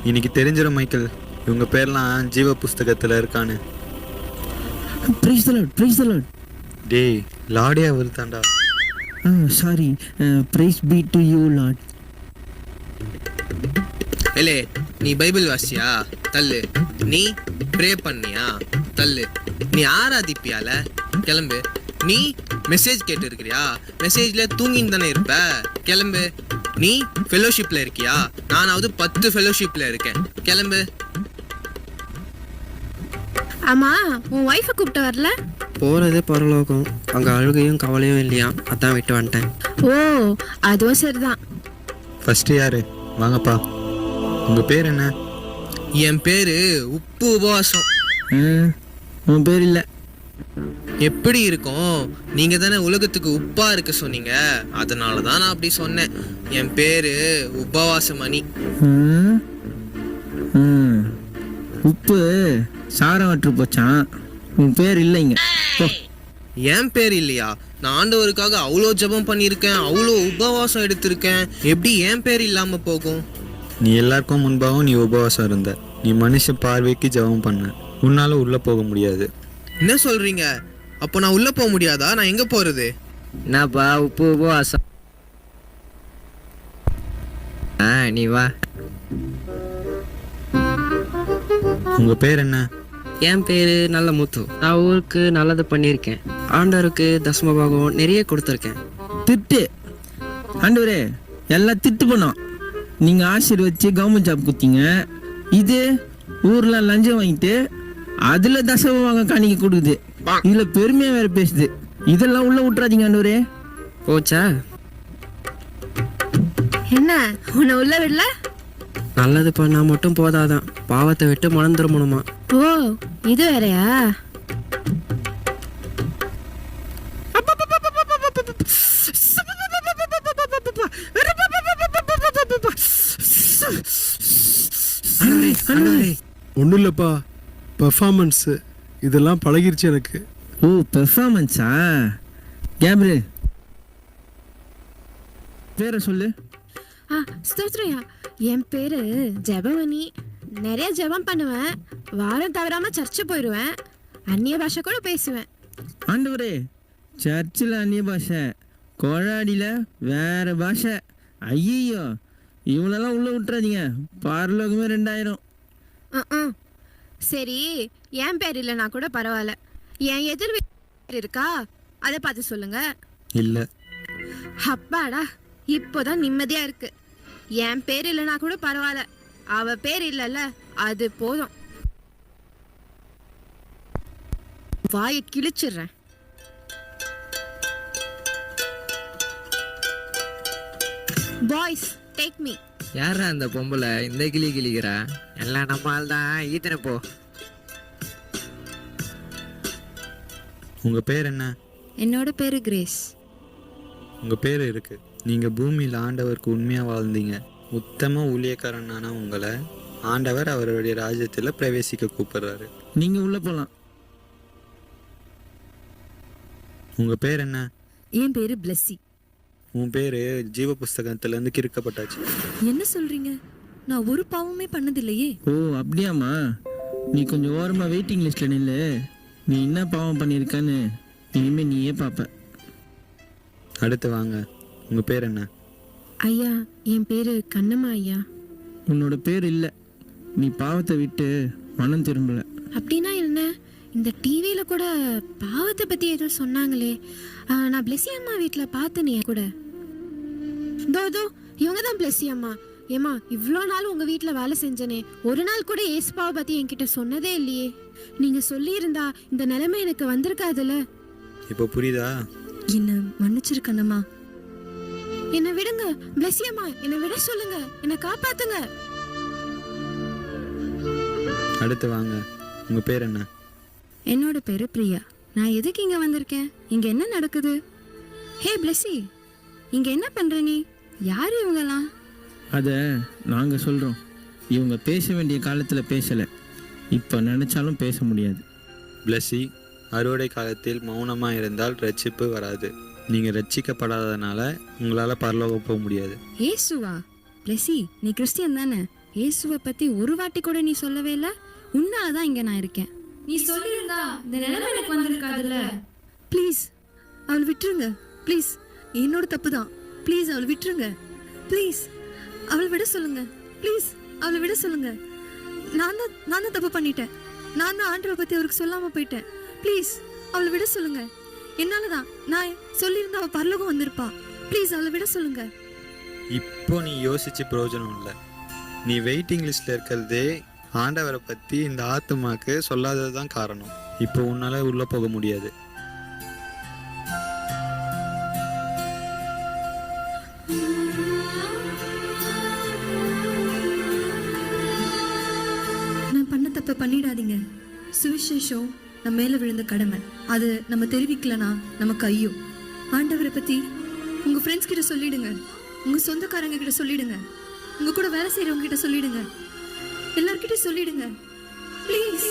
இன்னைக்கு தெரிஞ்சிடும் மைக்கேல், இவங்க பேர்லாம் ஜீவ புஸ்தகத்தில் இருக்கான்னு. Praise the Lord. டேய், லாடே அவர் தாண்டா. Sorry, price B to you Lord. ஏலே, நீ பைபிள் வாசியா? தள்ளு. நீ ப்ரே பண்ணியா? தள்ளு. நீ ஆராதிப்பியால? கிளம்பு. நீ மெசேஜ் கேட்டு இருக்கிறியா? மெசேஜ்ல தூங்கின்னு தானே இருப்ப. கிளம்பு. நீ ஃபெலோஷிப்ல இருக்கியா? நானாவது 10 ஃபெலோஷிப்ல இருக்கேன். கிளம்பு. ஆமா, உன் ஒய்ஃபை கூப்பிட்டு வரல? போகிறதே பரலோகம், அங்கே அழுகையும் கவலையும் இல்லையா, அதான் விட்டு வந்துட்டேன். ஓ, அதுவும் சரிதான். ஃபஸ்ட்டு யாரு? வாங்கப்பா. உங்கள் பேர் என்ன? என் பேரு உப்பு உபவாசம். உன் பேர் இல்லை. எப்படி இருக்கும்? நீங்க தானே உலகத்துக்கு உப்பா இருக்க சொன்னீங்க, அதனால தான் நான் அப்படி சொன்னேன். என் பேரு உபவாசமணி. உப்பு சாரம் வற்று போச்சான். உன் பேர் இல்லைங்க. என் பேர் இல்லையா? நான் ஆண்டவருக்காக அவ்வளோ ஜெபம் பண்ணியிருக்கேன், அவ்வளோ உபவாசம் எடுத்திருக்கேன். எப்படி என் பேர் இல்லாம போகும்? நீ எல்லாருக்கும் முன்பாகவும் நீ உபவாசம் இருந்த. நீ மனுஷ பார்வைக்கு ஜெபம் பண்ண. உன்னால உள்ளே போக முடியாது. என்ன சொல்றீங்க? அப்போ நான் உள்ள போக முடியாதா? நான் எங்க போறது? என்னப்பா உப்பு உபவாசம்? நீ வா. உங்கள் பேர் என்ன? என் பேர் நல்ல முத்து. நான் ஊருக்கு நல்லது பண்ணியிருக்கேன். ஆண்டவருக்கு தசமபாகம் நிறைய கொடுத்துருக்கேன். திட்டு ஆண்டவரே, எல்லாம் திட்டு பண்ணோம். நீங்கள் ஆசீர்வதிச்சு கவர்மெண்ட் ஜாப் கொடுத்தீங்க. இது ஊரில் லஞ்சம் வாங்கிட்டு அதில் தசமபாக காணிக்க கொடுக்குது. இதில் பெருமையாக வேறு பேசுது. இதெல்லாம் உள்ள விட்டுறாதீங்க ஆண்டவரே. போச்சா? என்ன, உன்னை உள்ள விடல? நல்லது பண்ணா மட்டும் போதாதான், பாவத்தை விட்டு மனம் திரும்பணுமா? ஓ, இது வேறயா? ஒன்றும் இல்லைப்பா, பெர்ஃபார்மன்ஸு இதெல்லாம் பழகிருச்சு எனக்கு. ஓ, பெர்ஃபார்மன்ஸா? கேப்ரியல், பேரை சொல்லு. ஸ்தோத்ரையா, என் பேரு ஜெபமணி. நிறைய ஜெபம் பண்ணுவேன். வாரம் தவறாம சர்ச்சு போயிடுவேன். அந்நிய பாஷை கூட பேசுவேன். ஆண்டவரே, சர்ச்சில் அந்நிய பாஷை, கொழாடியில் வேற பாஷை. ஐயோ, இவங்களெல்லாம் உள்ள விட்டுறாதீங்க. பரலோகமே 2000. சரி, என் பேர் இல்லைனா கூட பரவாயில்ல. என் எதிர் வீடு இருக்கா, அதை பார்த்து சொல்லுங்க. இல்லை. அப்பாடா, இப்போதான் நிம்மதியா இருக்கு. என் பேர் இல்லைனா கூட பரவாயில்ல, அவ பேர் இல்லைல்ல, அது போதும். வாயை கிழிச்சிடுறேன். Boys, take me. யாரா அந்த பொம்பளை இந்த கிளி கிளிக்கிறா? எல்லாம் நம்மால் தான். ஈத்தனை போ. உங்கள் பேர் என்ன? என்னோட பேரு கிரேஸ். உங்கள் பேர் இருக்கு. நீங்கள் பூமியில் ஆண்டவருக்கு உண்மையாக வாழ்ந்தீங்க. உத்தம ஊழியக்காரனான உங்களை ஆண்டவர் அவருடைய ராஜ்யத்தில் பிரவேசிக்க கூப்பிடுறாரு. நீங்கள் உள்ளே போகலாம். உங்கள் பேர் என்ன? என் பேரு பிளஸ்ஸி. உன் பேர் ஜீவ புஸ்தகத்திலேருந்து கிறுக்கப்பட்டாச்சு. என்ன சொல்றீங்க? நான் ஒரு பாவமே பண்ணதில்லையே. ஓ, அப்படியாம்மா? நீ கொஞ்சம் ஓரமாக வெயிட்டிங் லிஸ்ட்டில் நில்லு. நீ என்ன பாவம் பண்ணியிருக்கான்னு இனிமேல் நீயே பார்ப்ப. அடுத்து வாங்க. உங்கள் பேர் என்ன? ஐயா, என் பேரு கண்ணம்மா ஐயா. உன்னோட பேர் இல்லை. நீ பாவத்தை விட்டு மனம் திரும்பல. அப்படின்னா என்ன? இந்த டிவியில கூட பாவத்தை பத்தி ஏதோ சொன்னாங்களே. நான் பிளெஸி அம்மா வீட்டில் பார்த்தனே கூட. தோ இவங்க தான் பிளெஸி அம்மா. ஏமா, இவ்வளோ நாள் உங்க வீட்டில் வேலை செஞ்சனே, ஒரு நாள் கூட ஏசுப்பாவை பத்தி என்கிட்ட சொன்னதே இல்லையே. நீங்க சொல்லியிருந்தா இந்த நிலைமை எனக்கு வந்திருக்காதுல்ல. இப்போ புரியுதா? என்ன மன்னிச்சிருக்கணுமா? என்னை விடுங்க பிளெஸி அம்மா, என்னை விட சொல்லுங்க, என்னை காப்பாத்துங்க. அடுத்து வாங்க. உங்கள் பேர் என்ன? என்னோட பேரு பிரியா. நான் எதுக்கு இங்க வந்திருக்கேன்? இங்க என்ன நடக்குது? ஹே பிளெஸி, இங்க என்ன பண்ற நீ? யாரு இவங்கலாம்? அதை நாங்கள் சொல்கிறோம். இவங்க பேச வேண்டிய காலத்தில் பேசலை. இப்போ நினச்சாலும் பேச முடியாது. பிளஸி, அறுவடை காலத்தில் மௌனமாக இருந்தால் ரட்சிப்பு வராது. நீங்கள் ரட்சிக்கப்படாதனால உங்களால் பரலோகம் போக முடியாது. ஏசுவா? பிளெஸி, நீ கிறிஸ்டியன் தானே? இயேசுவை பத்தி ஒரு வாட்டி கூட நீ சொல்லவே இல்லை. உன்னால தான் இங்க நான் இருக்கேன். நீ சொல்லியிருந்தா இந்த நிலைமை எனக்கு வந்திருக்காதுல்ல. ப்ளீஸ் அவளை விட்டுருங்க. ப்ளீஸ், என்னோட தப்பு தான். ப்ளீஸ் அவளை விட்டுருங்க. ப்ளீஸ் அவளை விட சொல்லுங்க. ப்ளீஸ் அவளை விட சொல்லுங்க. நான் தான் தப்பு பண்ணிட்டேன். நான் தான் ஆண்டவரை பத்தி அவருக்கு சொல்லாம போயிட்டேன். ப்ளீஸ் அவளை விட சொல்லுங்க. என்னாலதான். நான் சொல்லியிருந்தா அவள் பரலோகம் வந்திருப்பா. ப்ளீஸ் அவளை விட சொல்லுங்க. இப்போ நீ யோசிச்சு பிரயோஜனம் இல்லை. நீ வெயிட்டிங் லிஸ்ட்ல இருக்கிறதே ஆண்டவரை பத்தி இந்த ஆத்துமாக்கு சொல்லாதது தான் காரணம். இப்போ உன்னால உள்ள போக முடியாது. நான் பண்ண தப்பை பண்ணிடாதீங்க. சுவிசேஷம் நம்ம மேல விழுந்த கடமை. அது நம்ம தெரிவிக்கலனா நமக்கு ஐயோ. ஆண்டவரை பத்தி உங்க ஃப்ரெண்ட்ஸ் கிட்ட சொல்லிடுங்க. உங்க சொந்தக்காரங்க கிட்ட சொல்லிடுங்க. உங்க கூட வேலை செய்யறவங்க கிட்ட சொல்லிடுங்க. எல்லார்கிட்ட சொல்லிடுங்க. ப்ளீஸ்.